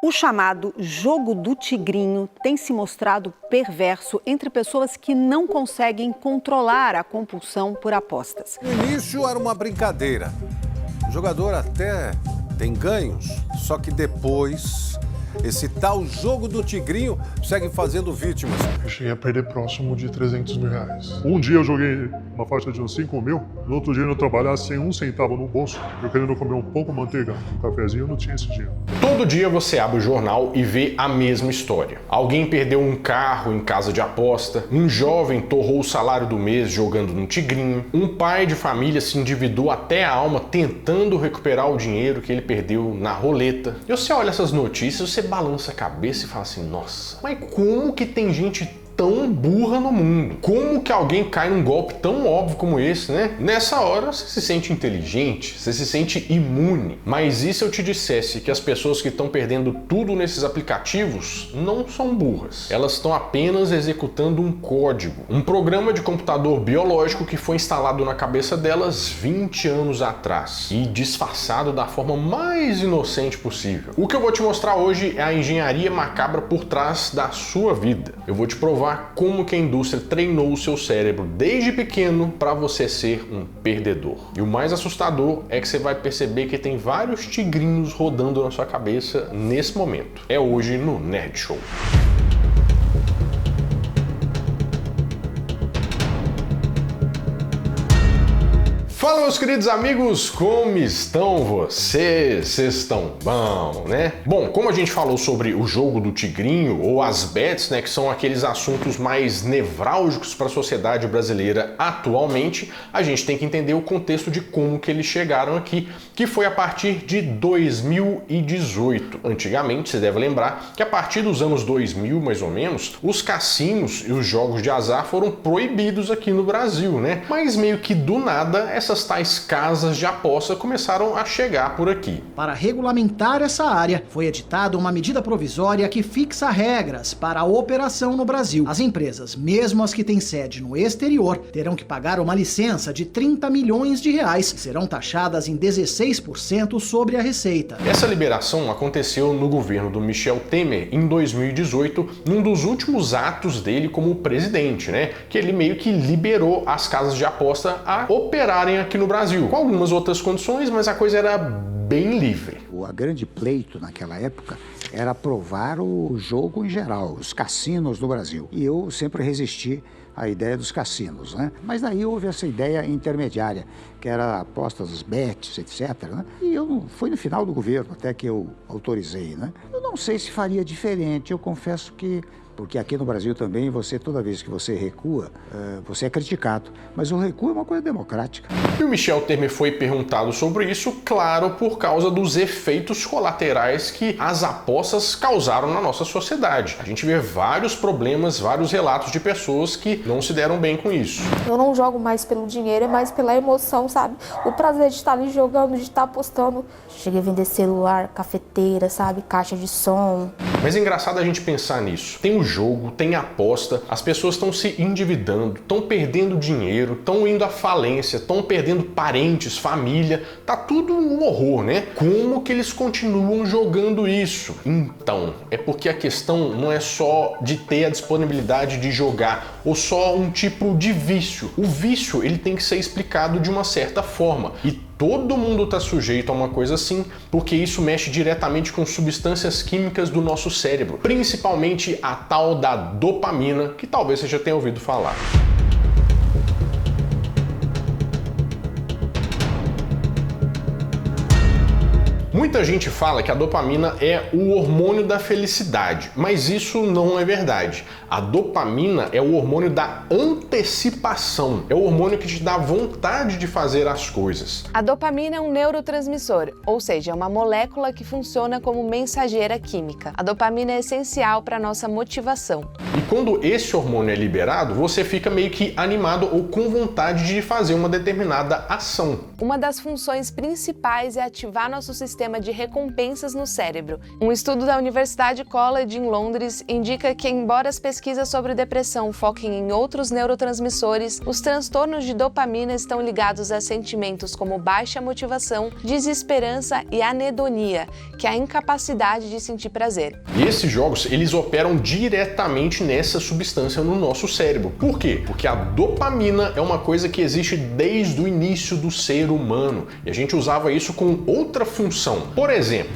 O chamado jogo do tigrinho tem se mostrado perverso entre pessoas que não conseguem controlar a compulsão por apostas. No início era uma brincadeira. O jogador até tem ganhos, só que depois esse tal jogo do tigrinho segue fazendo vítimas. Eu cheguei a perder próximo de 300 mil reais. Um dia eu joguei uma faixa de uns 5 mil, no outro dia eu não trabalhar sem um centavo no bolso. Eu querendo comer um pouco de manteiga, um cafezinho, eu não tinha esse dinheiro. Todo dia você abre o jornal e vê a mesma história. Alguém perdeu um carro em casa de aposta, um jovem torrou o salário do mês jogando no tigrinho, um pai de família se endividou até a alma tentando recuperar o dinheiro que ele perdeu na roleta. E você olha essas notícias, você balança a cabeça e fala assim, nossa, mas como que tem gente tão burra no mundo? Como que alguém cai num golpe tão óbvio como esse, né? Nessa hora você se sente inteligente, você se sente imune. Mas e se eu te dissesse que as pessoas que estão perdendo tudo nesses aplicativos não são burras? Elas estão apenas executando um código, um programa de computador biológico que foi instalado na cabeça delas 20 anos atrás e disfarçado da forma mais inocente possível. O que eu vou te mostrar hoje é a engenharia macabra por trás da sua vida. Eu vou te provar como que a indústria treinou o seu cérebro desde pequeno para você ser um perdedor. E o mais assustador é que você vai perceber que tem vários tigrinhos rodando na sua cabeça nesse momento. É hoje no Nerd Show. Fala, meus queridos amigos, como estão vocês? Vocês estão bom, né? Bom, como a gente falou sobre o jogo do tigrinho ou as bets, né, que são aqueles assuntos mais nevrálgicos para a sociedade brasileira atualmente, a gente tem que entender o contexto de como que eles chegaram aqui, que foi a partir de 2018. Antigamente, você deve lembrar que a partir dos anos 2000, mais ou menos, os cassinos e os jogos de azar foram proibidos aqui no Brasil, né? Mas meio que do nada, essas tais casas de aposta começaram a chegar por aqui. Para regulamentar essa área, foi editada uma medida provisória que fixa regras para a operação no Brasil. As empresas, mesmo as que têm sede no exterior, terão que pagar uma licença de 30 milhões de reais e serão taxadas em 16% sobre a receita. Essa liberação aconteceu no governo do Michel Temer em 2018, num dos últimos atos dele como presidente, né? Que ele meio que liberou as casas de aposta a operarem aqui no Brasil, com algumas outras condições, mas a coisa era bem livre. O grande pleito naquela época era aprovar o jogo em geral, os cassinos no Brasil. E eu sempre resisti à ideia dos cassinos, né? Mas daí houve essa ideia intermediária, que era apostas, bets, etc, né? E foi no final do governo até que eu autorizei, né? Eu não sei se faria diferente, eu confesso que porque aqui no Brasil também, toda vez que você recua, você é criticado. Mas o recuo é uma coisa democrática. E o Michel Temer foi perguntado sobre isso, claro, por causa dos efeitos colaterais que as apostas causaram na nossa sociedade. A gente vê vários problemas, vários relatos de pessoas que não se deram bem com isso. Eu não jogo mais pelo dinheiro, é mais pela emoção, sabe? O prazer de estar ali jogando, de estar apostando. Cheguei a vender celular, cafeteira, sabe? Caixa de som. Mas é engraçado a gente pensar nisso. Tem o jogo, tem a aposta, as pessoas estão se endividando, estão perdendo dinheiro, estão indo à falência, estão perdendo parentes, família, tá tudo um horror, né? Como que eles continuam jogando isso? Então, é porque a questão não é só de ter a disponibilidade de jogar ou só um tipo de vício. O vício, ele tem que ser explicado de uma certa forma e todo mundo está sujeito a uma coisa assim, porque isso mexe diretamente com substâncias químicas do nosso cérebro, principalmente a tal da dopamina, que talvez você já tenha ouvido falar. Muita gente fala que a dopamina é o hormônio da felicidade, mas isso não é verdade. A dopamina é o hormônio da antecipação, é o hormônio que te dá vontade de fazer as coisas. A dopamina é um neurotransmissor, ou seja, é uma molécula que funciona como mensageira química. A dopamina é essencial para a nossa motivação. E quando esse hormônio é liberado, você fica meio que animado ou com vontade de fazer uma determinada ação. Uma das funções principais é ativar nosso sistema de recompensas no cérebro. Um estudo da Universidade College em Londres indica que, embora as pesquisas sobre depressão foquem em outros neurotransmissores, os transtornos de dopamina estão ligados a sentimentos como baixa motivação, desesperança e anedonia, que é a incapacidade de sentir prazer. E esses jogos, eles operam diretamente nessa substância no nosso cérebro. Por quê? Porque a dopamina é uma coisa que existe desde o início do ser humano. E a gente usava isso com outra função. Por exemplo,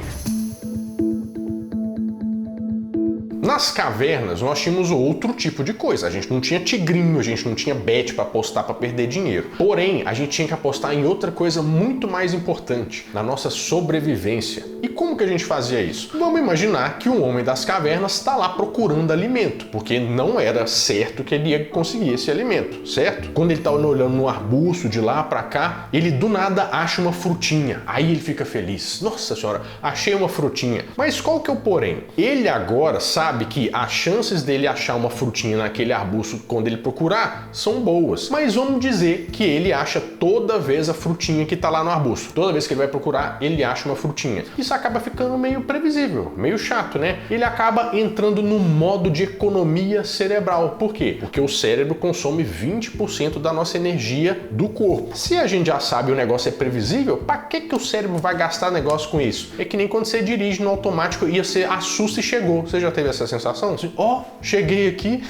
nas cavernas, nós tínhamos outro tipo de coisa. A gente não tinha tigrinho, a gente não tinha bet para apostar para perder dinheiro. Porém, a gente tinha que apostar em outra coisa muito mais importante, na nossa sobrevivência. E como que a gente fazia isso? Vamos imaginar que o homem das cavernas está lá procurando alimento, porque não era certo que ele ia conseguir esse alimento, certo? Quando ele está olhando no arbusto de lá para cá, ele do nada acha uma frutinha. Aí ele fica feliz. Nossa senhora, achei uma frutinha. Mas qual que é o porém? Ele agora sabe que as chances dele achar uma frutinha naquele arbusto quando ele procurar são boas. Mas vamos dizer que ele acha toda vez a frutinha que está lá no arbusto. Toda vez que ele vai procurar, ele acha uma frutinha. Isso acaba ficando meio previsível, meio chato, né? Ele acaba entrando no modo de economia cerebral. Por quê? Porque o cérebro consome 20% da nossa energia do corpo. Se a gente já sabe o negócio é previsível, para que o cérebro vai gastar negócio com isso? É que nem quando você dirige no automático e você assusta e chegou. Você já teve essa sensação? Assim, cheguei aqui,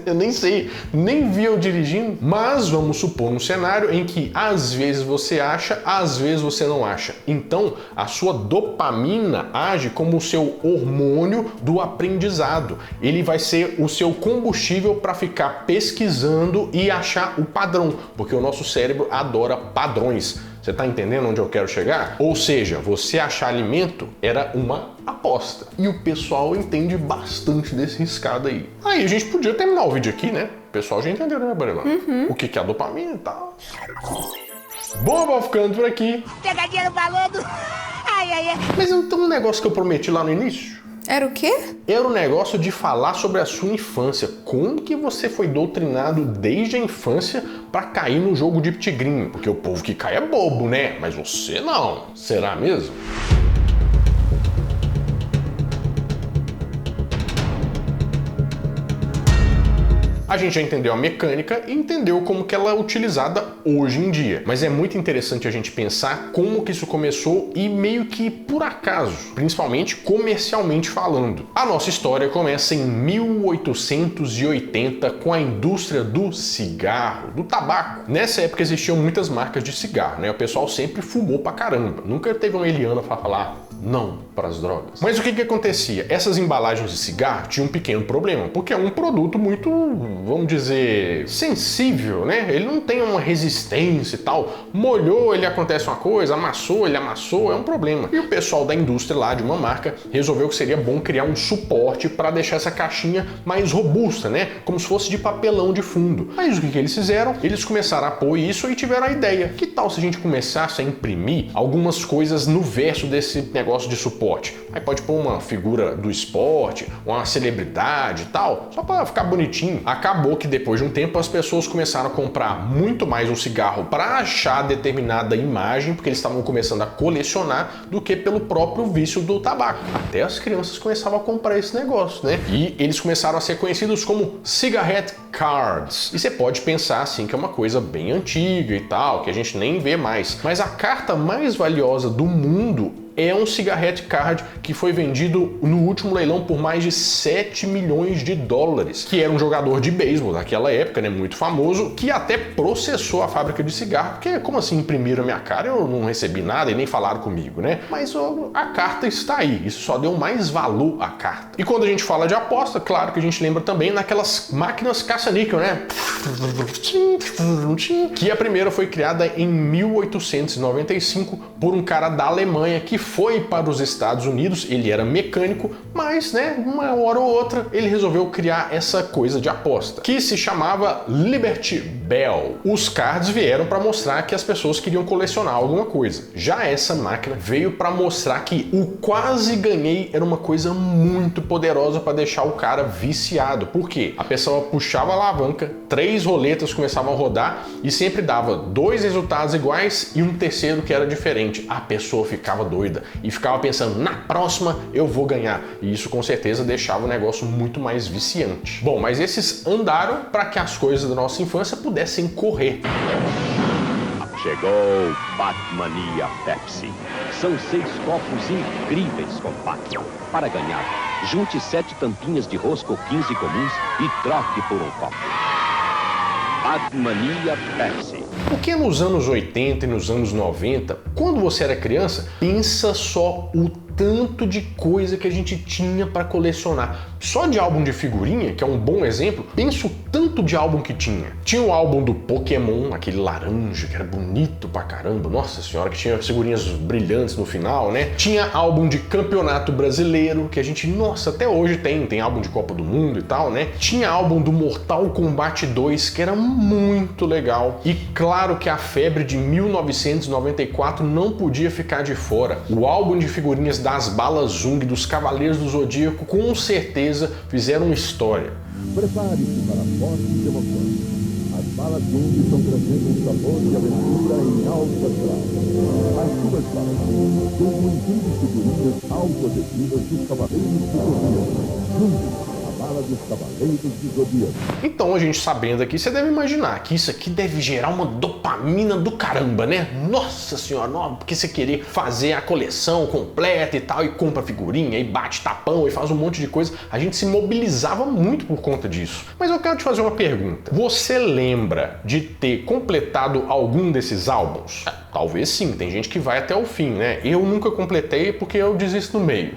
eu nem sei, nem vi eu dirigindo. Mas vamos supor um cenário em que às vezes você acha, às vezes você não acha. Então, a sua dopamina age como o seu hormônio do aprendizado. Ele vai ser o seu combustível para ficar pesquisando e achar o padrão, porque o nosso cérebro adora padrões. Você está entendendo onde eu quero chegar? Ou seja, você achar alimento era uma aposta. E o pessoal entende bastante desse riscado aí. Aí a gente podia terminar o vídeo aqui, né? O pessoal já entendeu, né, Barela? O que é a dopamina e tal. Bom, eu vou ficando por aqui. Pegadinha no balão do... Ai, ai, ai. Mas então um negócio que eu prometi lá no início? Era o quê? Era o negócio de falar sobre a sua infância. Como que você foi doutrinado desde a infância pra cair no jogo de tigrinho? Porque o povo que cai é bobo, né? Mas você não. Será mesmo? A gente já entendeu a mecânica e entendeu como que ela é utilizada hoje em dia. Mas é muito interessante a gente pensar como que isso começou e meio que por acaso, principalmente comercialmente falando. A nossa história começa em 1880 com a indústria do cigarro, do tabaco. Nessa época existiam muitas marcas de cigarro, né? O pessoal sempre fumou pra caramba. Nunca teve uma Eliana pra falar não para as drogas. Mas o que acontecia? Essas embalagens de cigarro tinham um pequeno problema, porque é um produto muito, vamos dizer, sensível, né? Ele não tem uma resistência e tal. Molhou, ele acontece uma coisa, amassou, ele amassou, é um problema. E o pessoal da indústria lá, de uma marca, resolveu que seria bom criar um suporte para deixar essa caixinha mais robusta, né? Como se fosse de papelão de fundo. Mas o que eles fizeram? Eles começaram a pôr isso e tiveram a ideia. Que tal se a gente começasse a imprimir algumas coisas no verso desse negócio de suporte? Aí pode pôr uma figura do esporte, uma celebridade e tal, só para ficar bonitinho. Acabou que depois de um tempo as pessoas começaram a comprar muito mais um cigarro para achar determinada imagem, porque eles estavam começando a colecionar, do que pelo próprio vício do tabaco. Até as crianças começavam a comprar esse negócio, né? E eles começaram a ser conhecidos como cigarette cards. E você pode pensar assim que é uma coisa bem antiga e tal, que a gente nem vê mais. Mas a carta mais valiosa do mundo é um cigarette card que foi vendido no último leilão por mais de 7 milhões de dólares, que era um jogador de beisebol daquela época, né, muito famoso, que até processou a fábrica de cigarro, porque como assim imprimiram a minha cara, eu não recebi nada e nem falaram comigo, né? Mas a carta está aí, isso só deu mais valor à carta. E quando a gente fala de aposta, claro que a gente lembra também naquelas máquinas caça-níquel, né? Que a primeira foi criada em 1895 por um cara da Alemanha que foi para os Estados Unidos, ele era mecânico, mas, né, uma hora ou outra, ele resolveu criar essa coisa de aposta, que se chamava Liberty Bell. Os cards vieram para mostrar que as pessoas queriam colecionar alguma coisa. Já essa máquina veio para mostrar que o quase ganhei era uma coisa muito poderosa para deixar o cara viciado. Por quê? A pessoa puxava a alavanca, 3 roletas começavam a rodar e sempre dava 2 resultados iguais e um terceiro que era diferente. A pessoa ficava doida e ficava pensando, na próxima eu vou ganhar. E isso com certeza deixava o negócio muito mais viciante. Bom, mas esses andaram para que as coisas da nossa infância pudessem correr. Chegou Batmania Pepsi. São 6 copos incríveis com Batman. Para ganhar, junte 7 tampinhas de rosco 15 comuns e troque por um copo. Batmania Pepsi. Porque nos anos 80 e nos anos 90, quando você era criança, pensa só o tanto de coisa que a gente tinha para colecionar. Só de álbum de figurinha, que é um bom exemplo, pensa o tanto de álbum que tinha. Tinha o álbum do Pokémon, aquele laranja, que era bonito pra caramba, nossa senhora, que tinha figurinhas brilhantes no final, né? Tinha álbum de Campeonato Brasileiro, que a gente, nossa, até hoje tem álbum de Copa do Mundo e tal, né? Tinha álbum do Mortal Kombat 2, que era muito legal. E claro que a febre de 1994 não podia ficar de fora. O álbum de figurinhas das balas Zung, dos Cavaleiros do Zodíaco, com certeza fizeram história. Prepare-se para fortes emoções. As balas Zung estão trazendo um sabor de aventura em alto astral. As suas balas Zung são incríveis figurinhas autoadesivas dos Cavaleiros do Zodíaco. Zung, a bala dos Cavaleiros do Zodíaco. Então, a gente sabendo aqui, você deve imaginar que isso aqui deve gerar uma dopamina do caramba, né? Nossa senhora, não, porque você querer fazer a coleção completa e tal, e compra figurinha, e bate tapão, e faz um monte de coisa. A gente se mobilizava muito por conta disso. Mas eu quero te fazer uma pergunta. Você lembra de ter completado algum desses álbuns? Talvez sim, tem gente que vai até o fim, né? Eu nunca completei porque eu desisto no meio.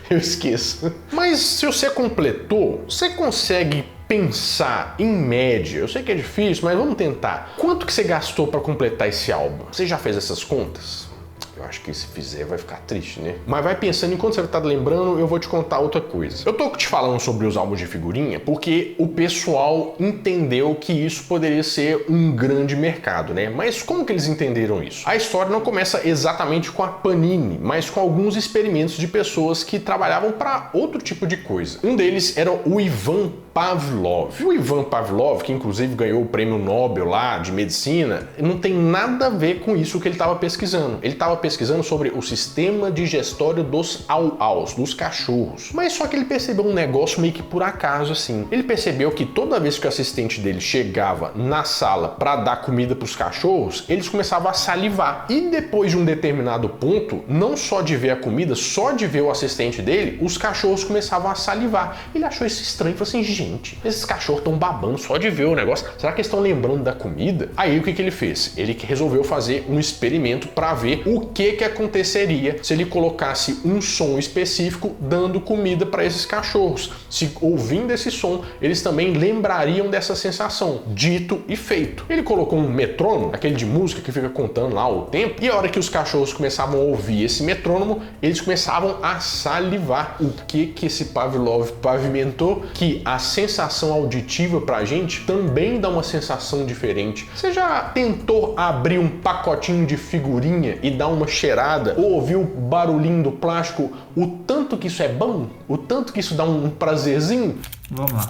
Eu esqueço. Mas se você completou, você consegue pensar em média, eu sei que é difícil, mas vamos tentar. Quanto que você gastou para completar esse álbum? Você já fez essas contas? Eu acho que se fizer vai ficar triste, né? Mas vai pensando, enquanto você tá lembrando, eu vou te contar outra coisa. Eu tô te falando sobre os álbuns de figurinha porque o pessoal entendeu que isso poderia ser um grande mercado, né? Mas como que eles entenderam isso? A história não começa exatamente com a Panini, mas com alguns experimentos de pessoas que trabalhavam para outro tipo de coisa. Um deles era o Ivan Pavlov. O Ivan Pavlov, que inclusive ganhou o prêmio Nobel lá de medicina, não tem nada a ver com isso que ele estava pesquisando. Ele estava pesquisando sobre o sistema digestório dos au-aus, dos cachorros. Mas só que ele percebeu um negócio meio que por acaso assim. Ele percebeu que toda vez que o assistente dele chegava na sala para dar comida para os cachorros, eles começavam a salivar. E depois de um determinado ponto, não só de ver a comida, só de ver o assistente dele, os cachorros começavam a salivar. Ele achou isso estranho, falou assim, gente, esses cachorros estão babando só de ver o negócio. Será que eles estão lembrando da comida? Aí o que ele fez? Ele resolveu fazer um experimento para ver o que aconteceria se ele colocasse um som específico dando comida para esses cachorros. Se ouvindo esse som, eles também lembrariam dessa sensação. Dito e feito. Ele colocou um metrônomo, aquele de música que fica contando lá o tempo, e a hora que os cachorros começavam a ouvir esse metrônomo, eles começavam a salivar. O que esse Pavlov pavimentou? Que a sensação auditiva pra gente também dá uma sensação diferente. Você já tentou abrir um pacotinho de figurinha e dar uma cheirada ou ouvir o barulhinho do plástico, o tanto que isso é bom? O tanto que isso dá um prazerzinho? Vamos lá.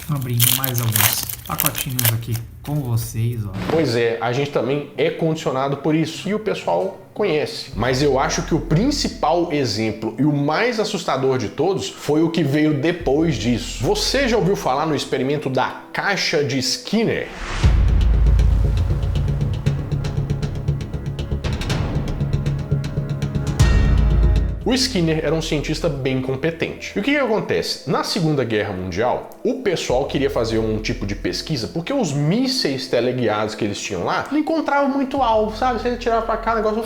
Abrindo mais alguns pacotinhos aqui com vocês, ó. Pois é, a gente também é condicionado por isso e o pessoal conhece. Mas eu acho que o principal exemplo e o mais assustador de todos foi o que veio depois disso. Você já ouviu falar no experimento da caixa de Skinner? O Skinner era um cientista bem competente. E o que acontece? Na Segunda Guerra Mundial, o pessoal queria fazer um tipo de pesquisa porque os mísseis teleguiados que eles tinham lá não encontravam muito alvo, sabe? Você tirava pra cá, o negócio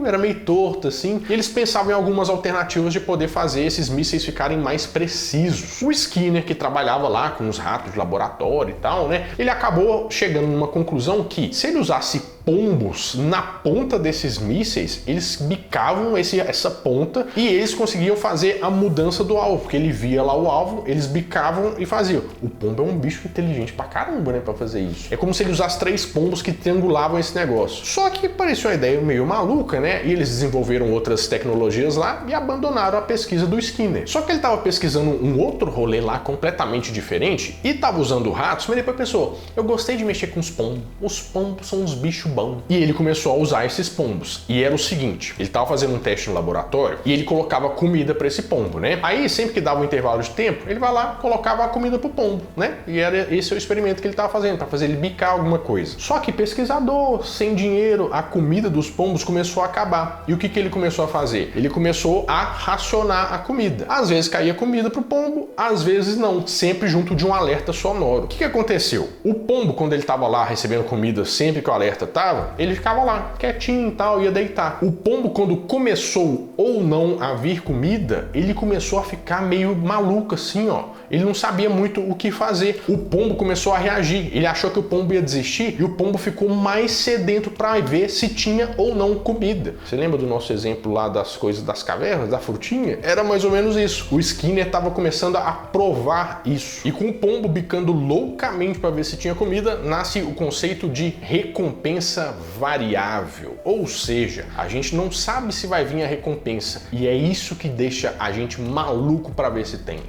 era meio torto assim. E eles pensavam em algumas alternativas de poder fazer esses mísseis ficarem mais precisos. O Skinner, que trabalhava lá com os ratos de laboratório e tal, né? Ele acabou chegando numa conclusão que se ele usasse pombos na ponta desses mísseis, eles bicavam essa ponta e eles conseguiam fazer a mudança do alvo, porque ele via lá o alvo, eles bicavam e faziam. O pombo é um bicho inteligente pra caramba, né, pra fazer isso. É como se ele usasse 3 pombos que triangulavam esse negócio. Só que parecia uma ideia meio maluca, né, e eles desenvolveram outras tecnologias lá e abandonaram a pesquisa do Skinner. Só que ele tava pesquisando um outro rolê lá completamente diferente e tava usando ratos, mas depois pensou, eu gostei de mexer com os pombos são uns bichos bons. E ele começou a usar esses pombos. E era o seguinte, ele tava fazendo um teste no laboratório e ele colocava comida para esse pombo, né? Aí, sempre que dava um intervalo de tempo, ele vai lá, colocava a comida pro pombo, né? E era esse o experimento que ele tava fazendo, para fazer ele bicar alguma coisa. Só que pesquisador, sem dinheiro, a comida dos pombos começou a acabar. E o que ele começou a fazer? Ele começou a racionar a comida. Às vezes caía comida pro pombo, às vezes não, sempre junto de um alerta sonoro. O que aconteceu? O pombo, quando ele tava lá recebendo comida, sempre que o alerta tava, ele ficava lá, quietinho e tal, ia deitar. O pombo, quando começou ou não a vir comida, ele começou a ficar meio maluco assim, ó. Ele não sabia muito o que fazer. O pombo começou a reagir. Ele achou que o pombo ia desistir e o pombo ficou mais sedento para ver se tinha ou não comida. Você lembra do nosso exemplo lá das coisas das cavernas, da frutinha? Era mais ou menos isso. O Skinner estava começando a provar isso. E com o pombo bicando loucamente para ver se tinha comida, nasce o conceito de recompensa variável. Ou seja, a gente não sabe se vai vir a recompensa. E é isso que deixa a gente maluco para ver se tem.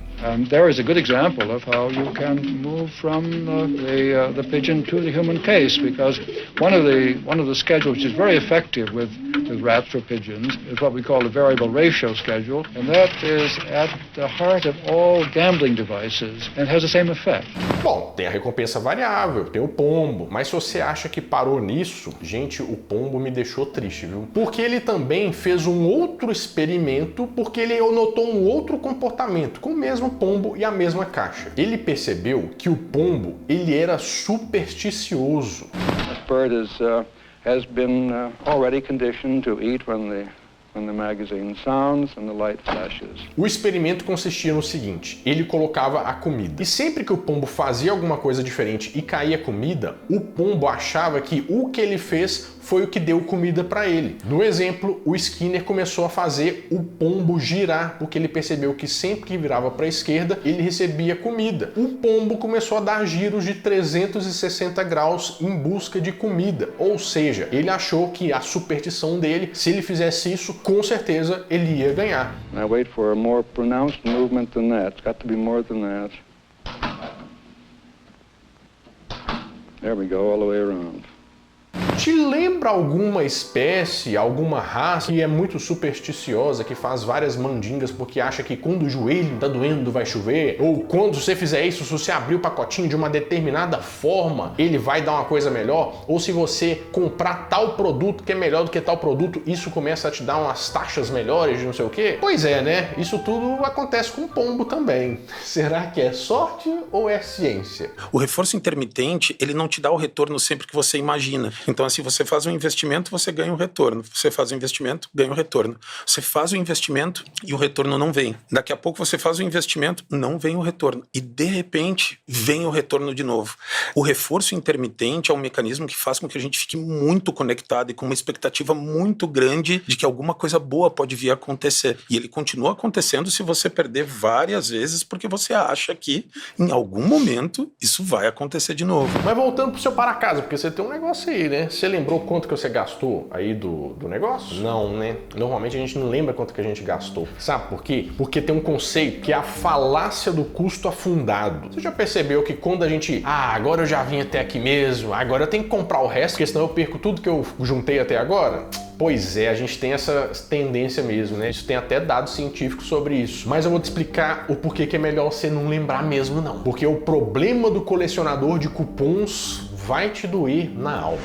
There is a good example of how you can move from the pigeon to the human case, because one of the schedules which is very effective with rats or pigeons is what we call the variable ratio schedule, and that is at the heart of all gambling devices and has the same effect. Bom, tem a recompensa variável, tem o pombo, mas se você acha que parou nisso, gente, o pombo me deixou triste, viu? Porque ele também fez um outro experimento, porque ele notou um outro comportamento com o mesmo pombo e a mesma caixa. Ele percebeu que o pombo, ele era supersticioso. This bird has been already conditioned to eat when the magazine sounds and the light flashes. O experimento consistia no seguinte, ele colocava a comida. E sempre que o pombo fazia alguma coisa diferente e caía comida, o pombo achava que o que ele fez foi o que deu comida para ele. No exemplo, o Skinner começou a fazer o pombo girar, porque ele percebeu que sempre que virava para a esquerda, ele recebia comida. O pombo começou a dar giros de 360 graus em busca de comida. Ou seja, ele achou que a superstição dele, se ele fizesse isso, com certeza ele ia ganhar. Now wait for a more pronounced movement than that. It's got to be more than that. There we go, all the way around. Te lembra alguma espécie, alguma raça que é muito supersticiosa, que faz várias mandingas porque acha que quando o joelho tá doendo vai chover? Ou quando você fizer isso, se você abrir o pacotinho de uma determinada forma, ele vai dar uma coisa melhor? Ou se você comprar tal produto que é melhor do que tal produto, isso começa a te dar umas taxas melhores de não sei o quê? Pois é, né? Isso tudo acontece com o pombo também. Será que é sorte ou é ciência? O reforço intermitente, ele não te dá o retorno sempre que você imagina. Então, assim, você faz um investimento, você ganha um retorno. Você faz um investimento, ganha um retorno. Você faz o investimento e o retorno não vem. Daqui a pouco você faz o investimento, não vem o retorno. E, de repente, vem o retorno de novo. O reforço intermitente é um mecanismo que faz com que a gente fique muito conectado e com uma expectativa muito grande de que alguma coisa boa pode vir a acontecer. E ele continua acontecendo se você perder várias vezes porque você acha que, em algum momento, isso vai acontecer de novo. Mas voltando pro seu para-casa, porque você tem um negócio aí, né? Você lembrou quanto que você gastou aí do negócio? Não, né? Normalmente a gente não lembra quanto que a gente gastou. Sabe por quê? Porque tem um conceito que é a falácia do custo afundado. Você já percebeu que quando a gente... agora eu já vim até aqui mesmo, agora eu tenho que comprar o resto, porque senão eu perco tudo que eu juntei até agora? Pois é, a gente tem essa tendência mesmo, né? Isso tem até dados científicos sobre isso. Mas eu vou te explicar o porquê que é melhor você não lembrar mesmo, não. Porque o problema do colecionador de cupons vai te doer na alma.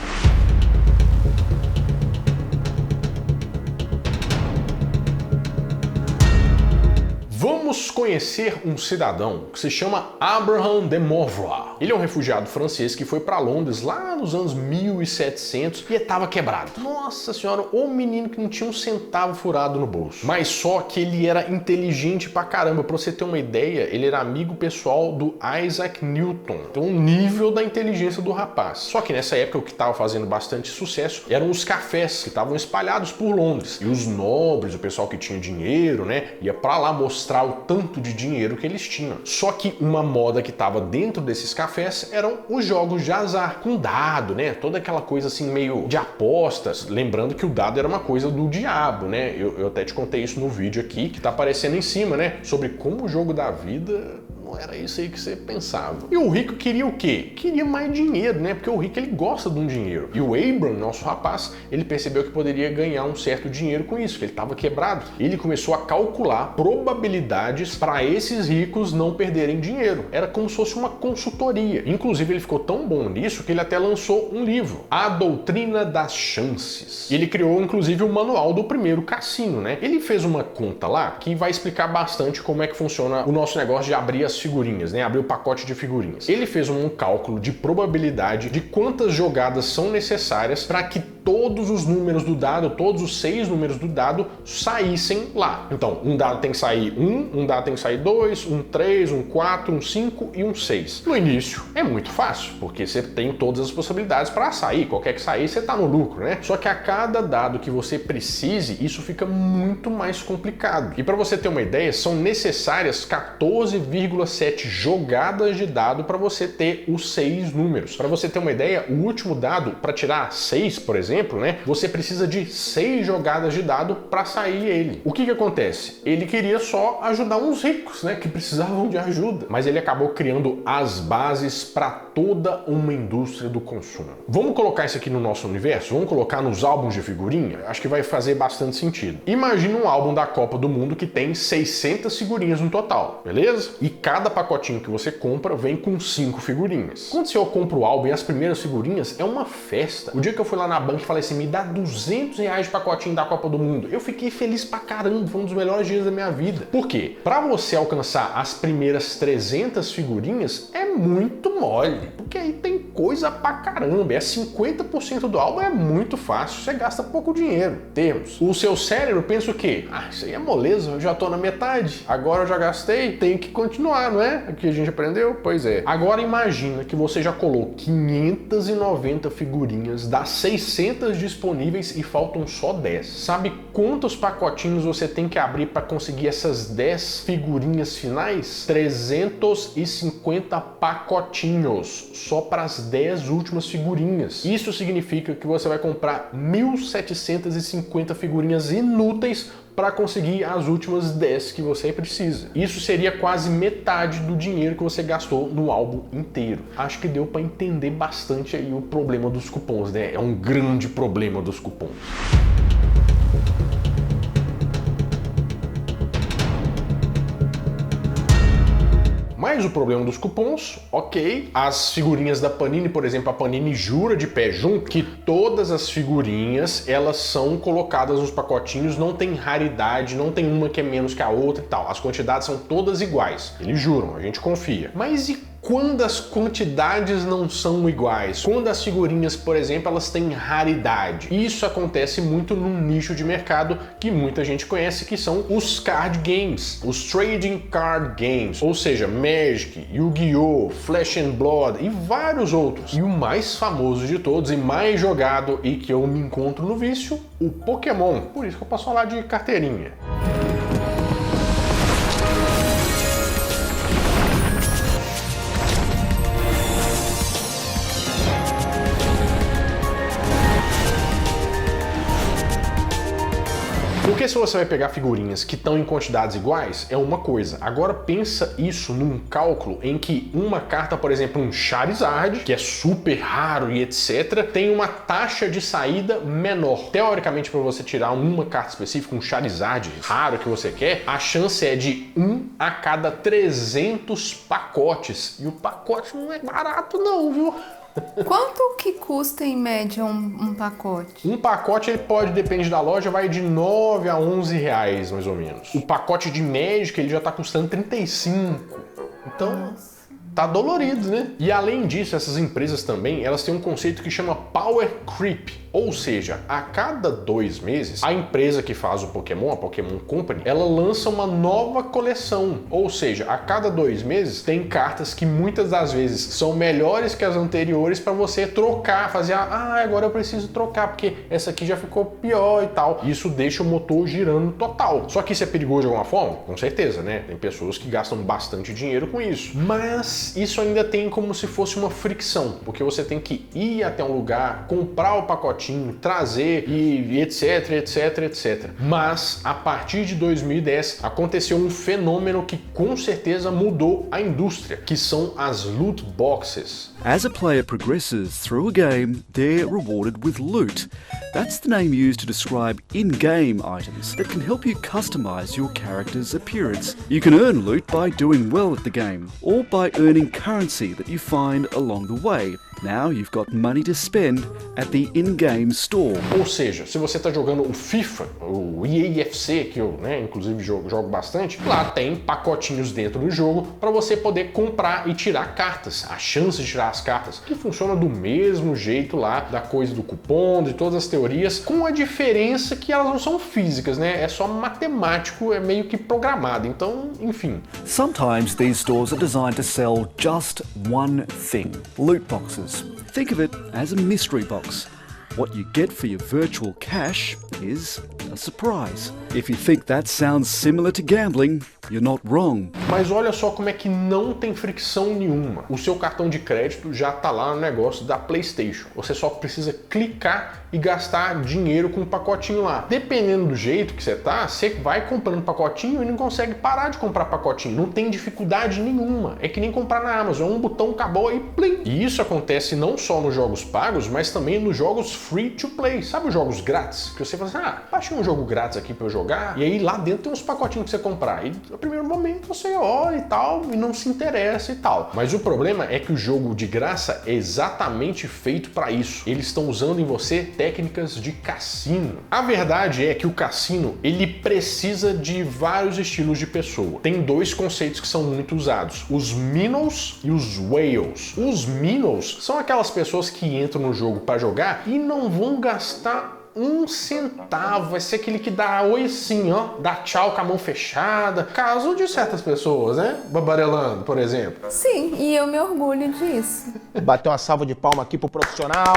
Vamos Vamos conhecer um cidadão que se chama Abraham de Moivre. Ele é um refugiado francês que foi para Londres lá nos anos 1700 e estava quebrado. Nossa senhora, o menino que não tinha um centavo furado no bolso. Mas só que ele era inteligente pra caramba. Pra você ter uma ideia, ele era amigo pessoal do Isaac Newton. Então, o nível da inteligência do rapaz. Só que nessa época o que estava fazendo bastante sucesso eram os cafés que estavam espalhados por Londres. E os nobres, o pessoal que tinha dinheiro, né, ia pra lá mostrar o tanto de dinheiro que eles tinham. Só que uma moda que estava dentro desses cafés eram os jogos de azar, com dado, né, toda aquela coisa assim meio de apostas. Lembrando que o dado era uma coisa do diabo, né? Eu até te contei isso no vídeo aqui, que tá aparecendo em cima, né? Sobre como o jogo da vida não era isso aí que você pensava. E o rico queria o quê? Queria mais dinheiro, né? Porque o rico, ele gosta de um dinheiro. E o Abraham, nosso rapaz, ele percebeu que poderia ganhar um certo dinheiro com isso, que ele estava quebrado. Ele começou a calcular probabilidades para esses ricos não perderem dinheiro. Era como se fosse uma consultoria. Inclusive, ele ficou tão bom nisso que ele até lançou um livro, A Doutrina das Chances. E ele criou, inclusive, o manual do primeiro cassino, né? Ele fez uma conta lá que vai explicar bastante como é que funciona o nosso negócio de abrir as figurinhas, né? Abrir o pacote de figurinhas. Ele fez um cálculo de probabilidade de quantas jogadas são necessárias para que todos os números do dado, todos os 6 números do dado saíssem lá. Então, um dado tem que sair 1, um dado tem que sair 2, um 3, um 4, um 5 e um 6. No início é muito fácil, porque você tem todas as possibilidades para sair. Qualquer que sair, você tá no lucro, né? Só que a cada dado que você precise, isso fica muito mais complicado. E para você ter uma ideia, são necessárias 14,7 jogadas de dado para você ter os 6 números. Para você ter uma ideia, o último dado, para tirar 6, por exemplo, né, você precisa de 6 jogadas de dado para sair ele. O que acontece? Ele queria só ajudar uns ricos, né, que precisavam de ajuda, mas ele acabou criando as bases para toda uma indústria do consumo. Vamos colocar isso aqui no nosso universo? Vamos colocar nos álbuns de figurinha? Acho que vai fazer bastante sentido. Imagina um álbum da Copa do Mundo que tem 600 figurinhas no total, beleza? E cada pacotinho que você compra vem com 5 figurinhas. Quando você compra o álbum e as primeiras figurinhas, é uma festa. O dia que eu fui lá na banca e falei assim, me dá R$200 de pacotinho da Copa do Mundo, eu fiquei feliz pra caramba, foi um dos melhores dias da minha vida. Por quê? Pra você alcançar as primeiras 300 figurinhas, é muito mole, porque aí tem coisa pra caramba, 50% do álbum, é muito fácil, você gasta pouco dinheiro. Termos. O seu cérebro pensa o quê? Ah, isso aí é moleza, eu já tô na metade, agora eu já gastei, tenho que continuar, não é? O que a gente aprendeu? Pois é. Agora imagina que você já colou 590 figurinhas das 600 disponíveis e faltam só 10. Sabe quantos pacotinhos você tem que abrir para conseguir essas 10 figurinhas finais? 350 pacotinhos só para as 10 últimas figurinhas. Isso significa que você vai comprar 1.750 figurinhas inúteis para conseguir as últimas 10 que você precisa. Isso seria quase metade do dinheiro que você gastou no álbum inteiro. Acho que deu para entender bastante aí o problema dos cupons, né? É um grande problema dos cupons. Mas o problema dos cupons, ok. As figurinhas da Panini, por exemplo, a Panini jura de pé junto que todas as figurinhas, elas são colocadas nos pacotinhos, não tem raridade, não tem uma que é menos que a outra e tal. As quantidades são todas iguais. Eles juram, a gente confia. Mas e quando as quantidades não são iguais? Quando as figurinhas, por exemplo, elas têm raridade? Isso acontece muito num nicho de mercado que muita gente conhece, que são os card games, os trading card games, ou seja, Magic, Yu-Gi-Oh!, Flesh and Blood e vários outros. E o mais famoso de todos e mais jogado e que eu me encontro no vício, o Pokémon. Por isso que eu posso falar de carteirinha. Porque se você vai pegar figurinhas que estão em quantidades iguais, é uma coisa. Agora pensa isso num cálculo em que uma carta, por exemplo, um Charizard, que é super raro e etc., tem uma taxa de saída menor. Teoricamente, para você tirar uma carta específica, um Charizard raro que você quer, a chance é de 1 a cada 300 pacotes. E o pacote não é barato não, viu? Quanto que custa em média um pacote? Um pacote, ele pode, depende da loja, vai de 9 a 11 reais, mais ou menos. O pacote de Magic, ele já tá custando 35. Então, tá dolorido, né? E além disso, essas empresas também, elas têm um conceito que chama Power Creep. Ou seja, a cada 2 meses, a empresa que faz o Pokémon, a Pokémon Company, ela lança uma nova coleção. Ou seja, a cada 2 meses tem cartas que muitas das vezes são melhores que as anteriores para você trocar, fazer agora eu preciso trocar porque essa aqui já ficou pior e tal. Isso deixa o motor girando total. Só que isso é perigoso de alguma forma? Com certeza, né? Tem pessoas que gastam bastante dinheiro com isso. Mas isso ainda tem como se fosse uma fricção, porque você tem que ir até um lugar, comprar o pacote, trazer e etc, etc, etc. Mas, a partir de 2010, aconteceu um fenômeno que com certeza mudou a indústria, que são as loot boxes. As a player progresses through a game, they're rewarded with loot. That's the name used to describe in-game items that can help you customize your character's appearance. You can earn loot by doing well at the game, or by earning currency that you find along the way. Now you've got money to spend at the in-game store. Ou seja, se você está jogando o FIFA, o EAFC, que eu inclusive jogo bastante, lá tem pacotinhos dentro do jogo para você poder comprar e tirar cartas, a chance de tirar as cartas, que funciona do mesmo jeito lá, da coisa do cupom, de todas as teorias, com a diferença que elas não são físicas, né? É só matemático, é meio que programado, então, enfim. Sometimes these stores are designed to sell just one thing, loot boxes. Think of it as a mystery box. What you get for your virtual cash is a surprise. If you think that sounds similar to gambling, you're not wrong. Mas olha só como é que não tem fricção nenhuma. O seu cartão de crédito já tá lá no negócio da PlayStation. Você só precisa clicar e gastar dinheiro com um pacotinho lá. Dependendo do jeito que você tá, você vai comprando pacotinho e não consegue parar de comprar pacotinho. Não tem dificuldade nenhuma. É que nem comprar na Amazon. Um botão, acabou e plim. E isso acontece não só nos jogos pagos, mas também nos jogos free to play. Sabe os jogos grátis? Que você fala assim, baixei um jogo grátis aqui pra eu jogar, e aí lá dentro tem uns pacotinhos pra você comprar. E no primeiro momento você olha e tal, e não se interessa e tal. Mas o problema é que o jogo de graça é exatamente feito para isso. Eles estão usando em você técnicas de cassino. A verdade é que o cassino, ele precisa de vários estilos de pessoa. Tem 2 conceitos que são muito usados, os minnows e os whales. Os minnows são aquelas pessoas que entram no jogo para jogar e não vão gastar 1 centavo, vai ser aquele que dá oi assim, ó, dá tchau com a mão fechada. Caso de certas pessoas, né? Babarelando, por exemplo. Sim, e eu me orgulho disso. Bater uma salva de palma aqui pro profissional.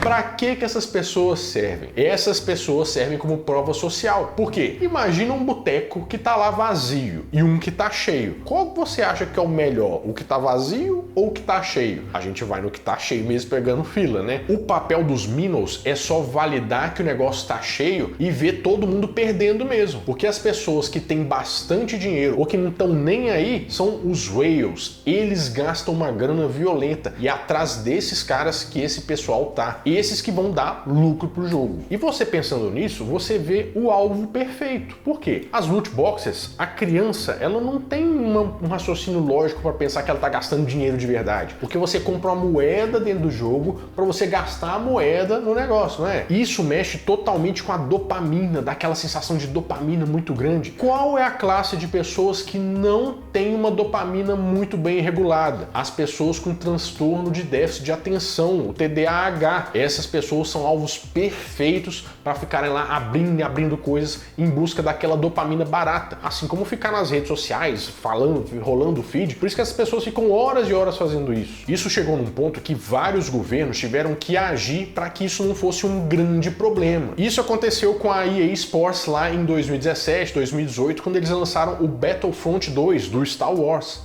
Pra que essas pessoas servem? Essas pessoas servem como prova social. Por quê? Imagina um boteco que tá lá vazio e um que tá cheio. Qual você acha que é o melhor? O que tá vazio ou o que tá cheio? A gente vai no que tá cheio mesmo pegando fila, né? O papel dos minnows é só validar que o negócio tá cheio e ver todo mundo perdendo mesmo. Porque as pessoas que têm bastante dinheiro ou que não estão nem aí são os whales. Eles gastam uma grana violenta e é atrás desses caras que esse pessoal tá. Esses que vão dar lucro pro jogo. E você pensando nisso, você vê o alvo perfeito. Por quê? As loot boxes, a criança, ela não tem um raciocínio lógico para pensar que ela tá gastando dinheiro de verdade. Porque você compra uma moeda dentro do jogo para você gastar a moeda no negócio, não é? Isso mexe totalmente com a dopamina, dá aquela sensação de dopamina muito grande. Qual é a classe de pessoas que não tem uma dopamina muito bem regulada? As pessoas com transtorno de déficit de atenção, o TDAH. Essas pessoas são alvos perfeitos para ficarem lá abrindo coisas em busca daquela dopamina barata. Assim como ficar nas redes sociais, falando, rolando o feed. Por isso que as pessoas ficam horas e horas fazendo isso. Isso chegou num ponto que vários governos tiveram que agir para que isso não fosse um grande problema. Isso aconteceu com a EA Sports lá em 2017, 2018, quando eles lançaram o Battlefront 2 do Star Wars.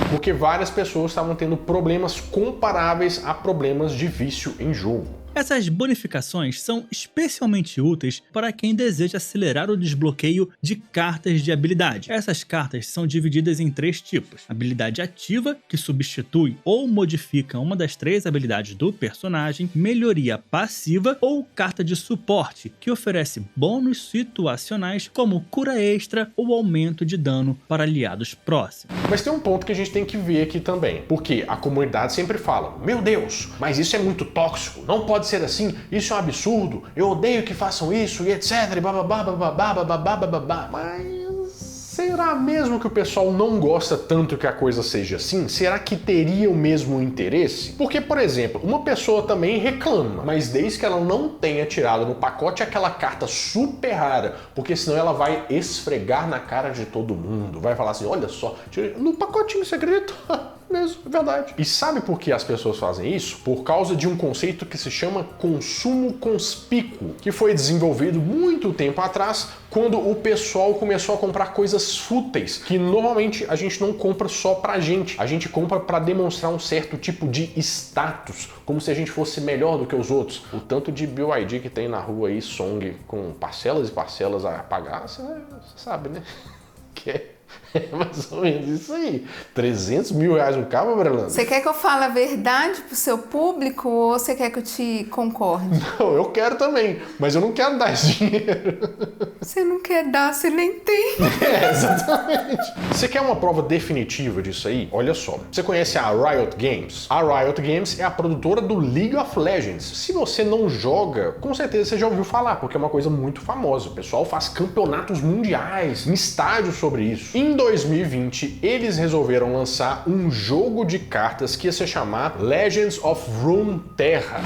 Porque várias pessoas estavam tendo problemas comparáveis a problemas de vício em jogo. Essas bonificações são especialmente úteis para quem deseja acelerar o desbloqueio de cartas de habilidade. Essas cartas são divididas em 3 tipos: habilidade ativa, que substitui ou modifica uma das 3 habilidades do personagem, melhoria passiva, ou carta de suporte, que oferece bônus situacionais como cura extra ou aumento de dano para aliados próximos. Mas tem um ponto que a gente tem que ver aqui também, porque a comunidade sempre fala: meu Deus, mas isso é muito tóxico, não pode ser assim, isso é um absurdo, eu odeio que façam isso e etc, mas será mesmo que o pessoal não gosta tanto que a coisa seja assim? Será que teria o mesmo interesse? Porque, por exemplo, uma pessoa também reclama, mas desde que ela não tenha tirado no pacote aquela carta super rara, porque senão ela vai esfregar na cara de todo mundo, vai falar assim: olha só, no pacotinho secreto. Mesmo, é verdade. E sabe por que as pessoas fazem isso? Por causa de um conceito que se chama consumo conspícuo, que foi desenvolvido muito tempo atrás, quando o pessoal começou a comprar coisas fúteis, que normalmente a gente não compra só pra gente, a gente compra pra demonstrar um certo tipo de status, como se a gente fosse melhor do que os outros. O tanto de BYD que tem na rua aí, Song, com parcelas e parcelas a pagar, você sabe, né? Que é mais ou menos isso aí. 300 mil reais no carro, Brelando? Você quer que eu fale a verdade pro seu público ou você quer que eu te concorde? Não, eu quero também, mas eu não quero dar esse dinheiro. Você não quer dar, você nem tem. É, exatamente. Você quer uma prova definitiva disso aí? Olha só, você conhece a Riot Games? A Riot Games é a produtora do League of Legends. Se você não joga, com certeza você já ouviu falar, porque é uma coisa muito famosa. O pessoal faz campeonatos mundiais, em estádios sobre isso. Em 2020, eles resolveram lançar um jogo de cartas que ia se chamar Legends of Runeterra.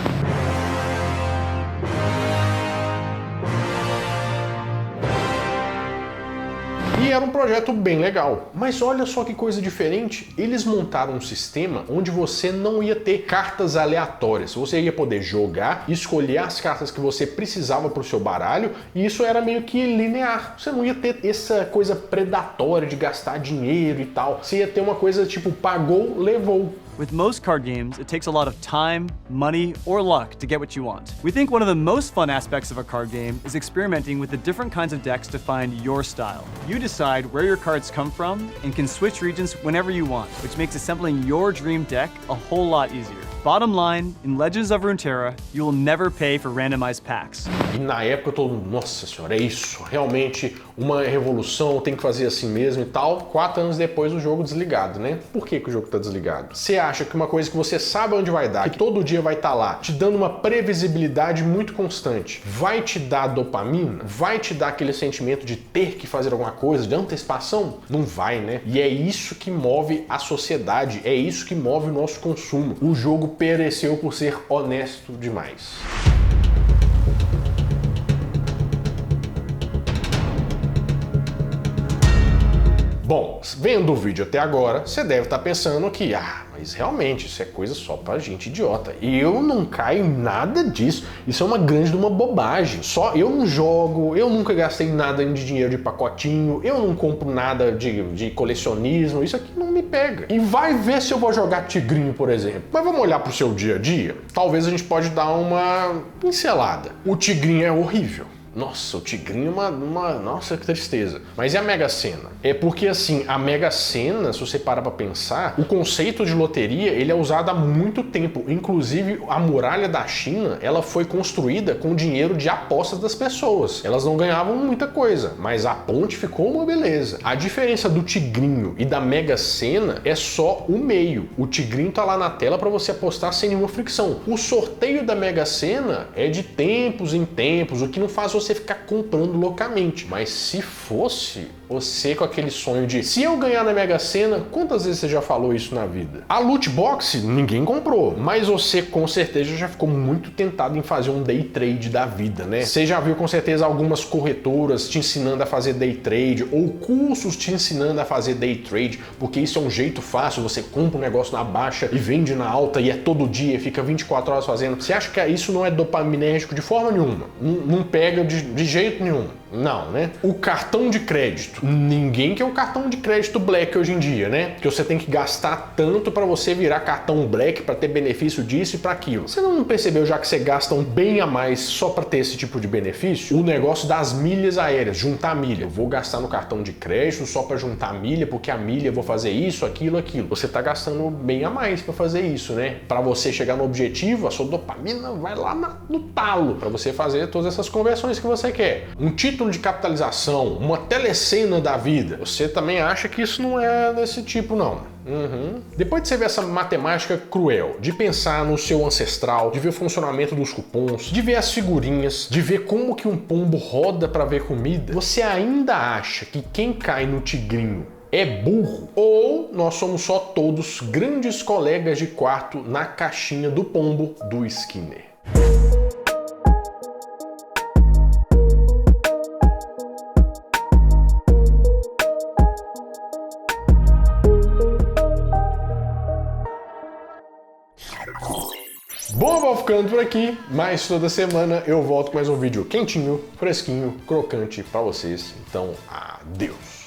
E era um projeto bem legal. Mas olha só que coisa diferente. Eles montaram um sistema onde você não ia ter cartas aleatórias. Você ia poder jogar, escolher as cartas que você precisava para o seu baralho, e isso era meio que linear. Você não ia ter essa coisa predatória de gastar dinheiro e tal. Você ia ter uma coisa tipo, pagou, levou. With most card games, it takes a lot of time, money, or luck to get what you want. We think one of the most fun aspects of a card game is experimenting with the different kinds of decks to find your style. You decide where your cards come from and can switch regions whenever you want, which makes assembling your dream deck a whole lot easier. Bottom line, in Legends of Runeterra, you will never pay for randomized packs. E na época todo mundo, nossa senhora, é isso, realmente uma revolução, tem que fazer assim mesmo e tal. 4 anos depois o jogo desligado, né? Por que o jogo tá desligado? Você acha que uma coisa que você sabe onde vai dar, que todo dia vai estar lá, te dando uma previsibilidade muito constante, vai te dar dopamina? Vai te dar aquele sentimento de ter que fazer alguma coisa, de antecipação? Não vai, né? E é isso que move a sociedade, é isso que move o nosso consumo. O jogo pereceu por ser honesto demais. Bom, vendo o vídeo até agora, você deve estar pensando que, mas realmente isso é coisa só pra gente idiota. E eu não caio em nada disso. Isso é uma grande de uma bobagem. Só eu não jogo, eu nunca gastei nada de dinheiro de pacotinho, eu não compro nada de colecionismo, isso aqui não me pega. E vai ver se eu vou jogar Tigrinho, por exemplo. Mas vamos olhar pro seu dia a dia? Talvez a gente pode dar uma pincelada. O Tigrinho é horrível. Nossa, o Tigrinho é nossa, que tristeza. Mas e a Mega Sena? É porque, assim, a Mega Sena, se você parar pra pensar, o conceito de loteria, ele é usado há muito tempo. Inclusive, a muralha da China, ela foi construída com dinheiro de apostas das pessoas. Elas não ganhavam muita coisa, mas a ponte ficou uma beleza. A diferença do Tigrinho e da Mega Sena é só o meio. O Tigrinho tá lá na tela pra você apostar sem nenhuma fricção. O sorteio da Mega Sena é de tempos em tempos, o que não faz você ficar comprando loucamente. Mas se fosse você com aquele sonho de, se eu ganhar na Mega Sena, quantas vezes você já falou isso na vida? A loot box ninguém comprou, mas você com certeza já ficou muito tentado em fazer um day trade da vida, né? Você já viu com certeza algumas corretoras te ensinando a fazer day trade, ou cursos te ensinando a fazer day trade, porque isso é um jeito fácil, você compra um negócio na baixa e vende na alta e é todo dia, fica 24 horas fazendo. Você acha que isso não é dopaminérgico de forma nenhuma? Não pega de jeito nenhum. Não, né? O cartão de crédito. Ninguém quer o cartão de crédito Black hoje em dia, né? Que você tem que gastar tanto para você virar cartão Black para ter benefício disso e para aquilo. Você não percebeu já que você gasta um bem a mais só para ter esse tipo de benefício? O negócio das milhas aéreas, juntar milha. Eu vou gastar no cartão de crédito só para juntar milha, porque a milha eu vou fazer isso, aquilo. Você tá gastando bem a mais para fazer isso, né? Para você chegar no objetivo, a sua dopamina vai lá no talo para você fazer todas essas conversões que você quer. Um título de capitalização, uma telecena da vida. Você também acha que isso não é desse tipo, não? Depois de você ver essa matemática cruel, de pensar no seu ancestral, de ver o funcionamento dos cupons, de ver as figurinhas, de ver como que um pombo roda para ver comida, você ainda acha que quem cai no tigrinho é burro? Ou nós somos só todos grandes colegas de quarto na caixinha do pombo do Skinner? Bom, eu vou ficando por aqui, mas toda semana eu volto com mais um vídeo quentinho, fresquinho, crocante pra vocês. Então, adeus!